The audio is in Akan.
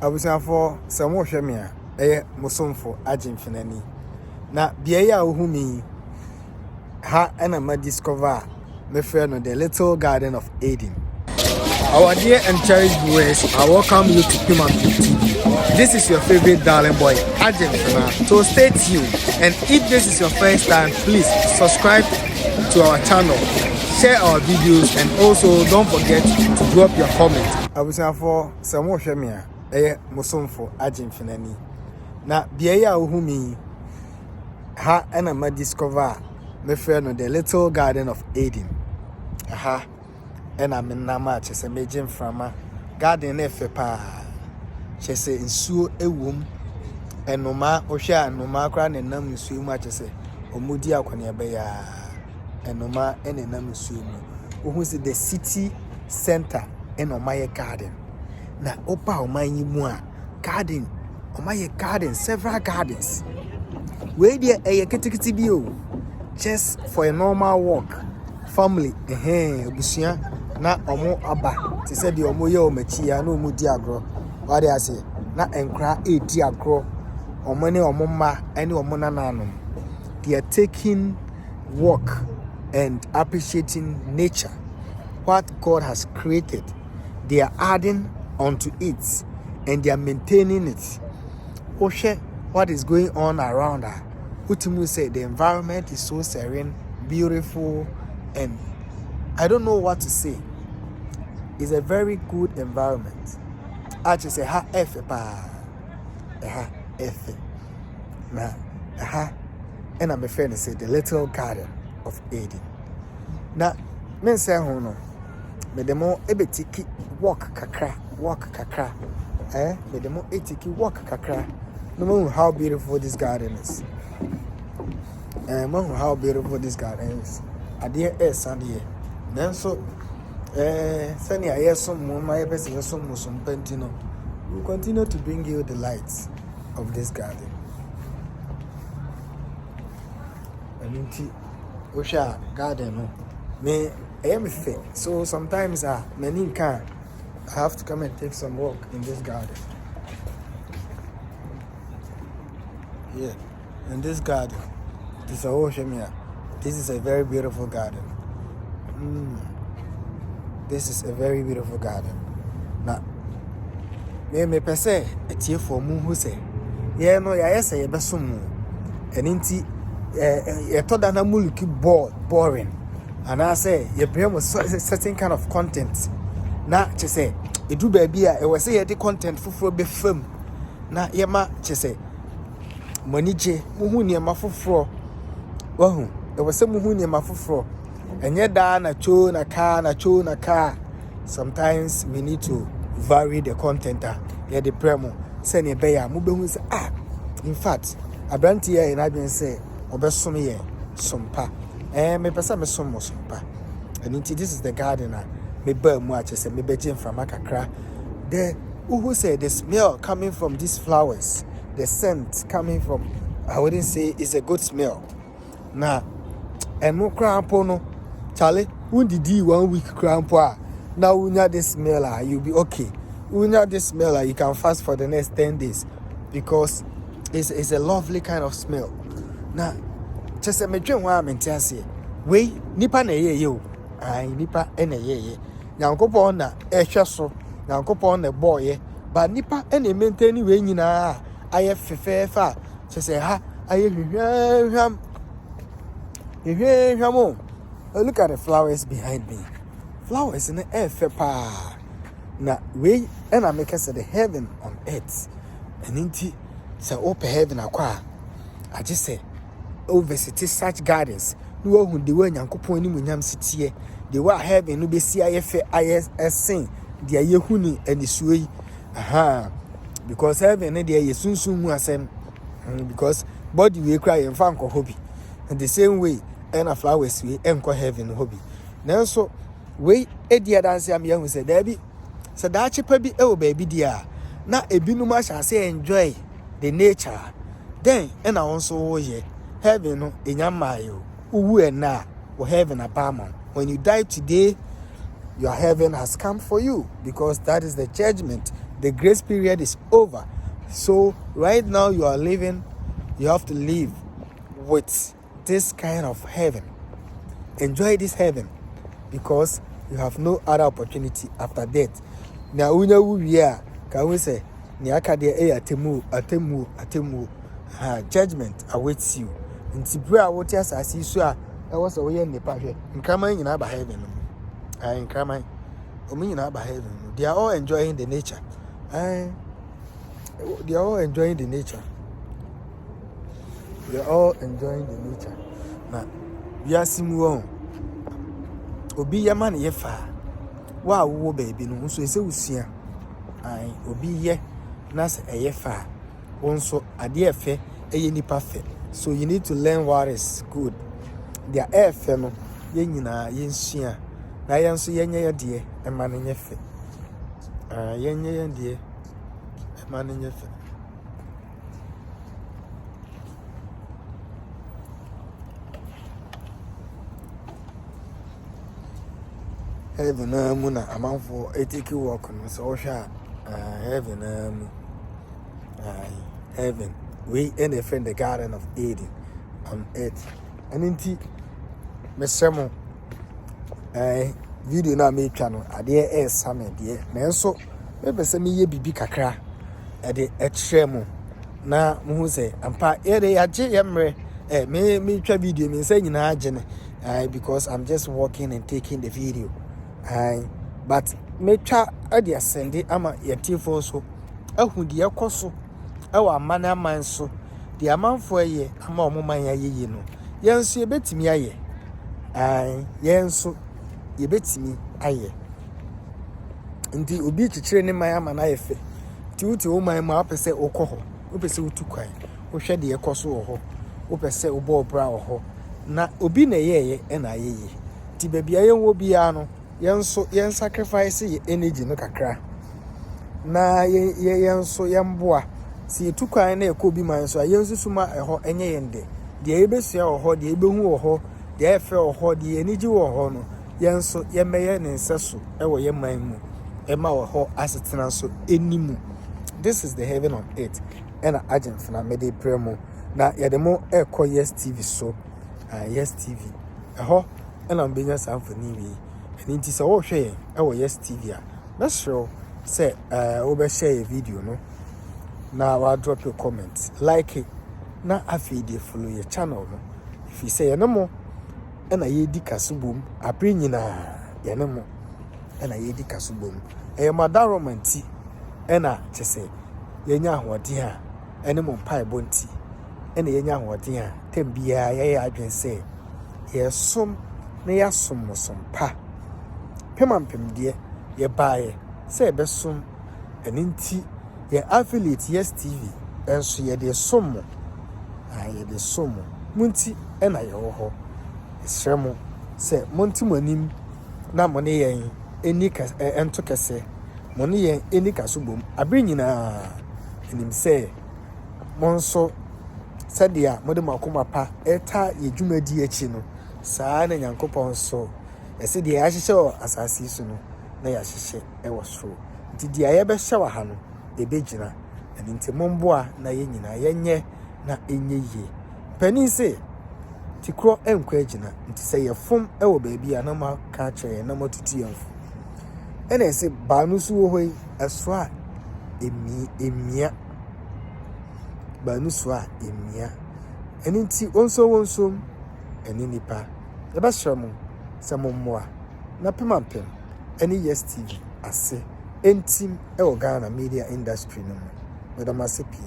Abusanfo samo hweme a eye musomfo Agyenfena ni na bia a ohumi ha na ma discover me friend no the little garden of Eden. Our dear and cherished viewers, I welcome you to Human TV. This is your favorite darling boy Agyenfena. So stay tuned, and if this is your first time, please subscribe to our channel, share our videos, and also don't forget to drop your comment. Abusanfo samo hweme a eye musomfo Agyenfena ni na bia a ohumi ha na ma discover me friend no the little garden of Eden. Aha and I'm in Nama chese Agyenfena garden efe pa chese nsuo ewom enoma ohwa enoma kra ne nam nsuo mu chese omudi akwane be ya enoma ene nam nsuo mu ohun se the city center enoma ye garden na opa omanyi mu a garden omaye garden several gardens we there eye kitikiti bi o just for a normal walk family obusia na omo aba ti se de omo ye omachi ya na omo di agro what dey say na enkra di agro omo ne omo ma ene omo nananum they are taking walk and appreciating nature, what God has created. They are adding onto it and they are maintaining it. Oshe, what is going on around her? Utimu said the environment is so serene, beautiful, and I don't know what to say. It's a very good environment. I just say ha efe pa, ha efe, na ha, and I'm a friend say the little garden of Eden. Na men say hono, me demo ebetiki walk kakra, me demo etiki walk kakra. No matter how beautiful this garden is. How beautiful this garden is. Adia Sunday. Then so Sunny I hear some more my person some pentino. We'll continue to bring you the lights of this garden. Osha garden no. Me I am fit. So sometimes many can I have to come and take some walk in this garden. Yeah, in this garden, this is a Oshemia. This is a very beautiful garden. This is a very beautiful garden. Now, me per se, a tear for moon who say, yeah, no, yes, I besum, and inti, a told that muliki boring. And I say, your brain was a certain kind of content. Now, to say, it do be it was say the content for be film. Now, yama, to say. Monije muhuni mafufro wahu e wase muhuni mafufro enye da na cho na car sometimes we need to vary the content ya the premo se ne be ya mu behu se in fact abranti ya na adwen se obesom ye sompa me pesa me som sompa and this is the garden me ba mu a chese me beje mframa kakra the who say the smell coming from these flowers, the scent coming from, I wouldn't say it's a good smell. Now, and more crampo no, Charlie, when did you 1 week crampo? Now, when you this smell, you'll be okay. When you this smell, you can fast for the next 10 days because it's a lovely kind of smell. Now, just a major one, I'm telling we nipa na ye yo, nipa ene ye. Now, go on na so. Now, go on the boy, but nipa ene maintain we nyina. I have fefa to say ha I have look at the flowers behind me. Flowers in the air fepa. Now we and I make us the heaven on earth. And inti say open heaven aqua. I just say over city such gardens. No who the way Yankopon ni munyam city. The way heaven no be see IS sing. The yehuni and the suey. Aha. Because heaven there is soon asem because body we cry and fan hobby. And the same way and a flowers we enko heaven hobby. Now so we dear dance am young say there be so that chepa bi baby dear. Na ebinuma shall say enjoy the nature. Then and I also ye heaven no enyamayo. Uwu na or heaven abama. When you die today, your heaven has come for you because that is the judgment The grace period is over. So right now you have to live with this kind of heaven. Enjoy this heaven because you have no other opportunity after death. Now we are can we say atemu judgment awaits you. Nti bra what as asase so a e was we nipa hwe nkraman nyina ba heaven no. Nkraman omi nyina ba heaven no. They are all enjoying the nature. They are all enjoying the nature. They are all enjoying the nature. Na we are simu obi yama ne yefa wa wo baby no so ese usua obi ye na se eyefa wonso ade efe eye nipa fe. So you need to learn what is good. Their efe no ye nyina ye nsua na ye nso ye nye de e ma ne nye fe. Ye nye de e ma ne nye fe. Heaven muna amanfo etiki walk no so hwa heaven heaven we in the friend the garden of Eden on earth. And inti mesemo video na me twa no ade same de na enso me pese me ye bibi kakra ade ekyeremu na mo hu se ampa ere yaje yemre me twa video me say nyina age ne because I'm just walking and taking the video. But me twa ade asende ama yetifo so ahu de yakoso ewa amana man so de amanfo aye ama omoman aye no yenso yebetimi aye yenso yebetimi aye ndi obi chichire ne man ama na yefe ti wuti o man ma apese okoho opese utukwan wo hwe de yakoso wo ho opese obo obra wo ho na obi na yeye na ayeye ti babia yenwo bia no yenso yen sacrifice ye energy no kakra na yenso yemboa si etukwan na ekobi man so ayensu suma eho enye yende de ebesua oho de ebehu oho de efe oho de eniji oho no yenso yemeye ne nseso ewo yeman mu ema oho asetena so enimu. This is the heaven on earth. And Agyenfena mede premo na yademo eko yes TV so yes TV eho ena mbenya samfani wi eni nti se wo hwe ewo yes TV a na show say wo be share video no na wa drop your comment like it na afi dey follow your channel no if you say yenemo ena ye di kasubom apre nyina yenemo ena ye di kasubom madaromanti ena chese yenya ahode a ene mo pai bonti ena yenya ahode a tembia ye adwense ye som na ya som sompa pemampem de ye baaye se be som eninti ye affiliate yes TV enso ye de som ye de som munti ena ye wo ho esremo se monti monim na mo ne yen eni ka ento kese mo ne yen eni ka subom abri nyina enim se monso sadia mode makoma pa eta ye dwumadi achi no saa na nyankopon so ese de ya hyehye asase su no na ya hyehye e wo so nti dia ye be hye wa ha no ebegyina eni nti momboa na ye nyina yenye na enye ye pani se tikro enkwa agina nti se ye fom e wo baabi a na ma ka kire na matutu yemfo ena ese ba no su wo hoi aso a emia ba no su a emia eni nti wonso eni nipa e ba hyeramo se mommoa na pemampem eni yes TV ase entim e wo Ghana media industry no mo da masepi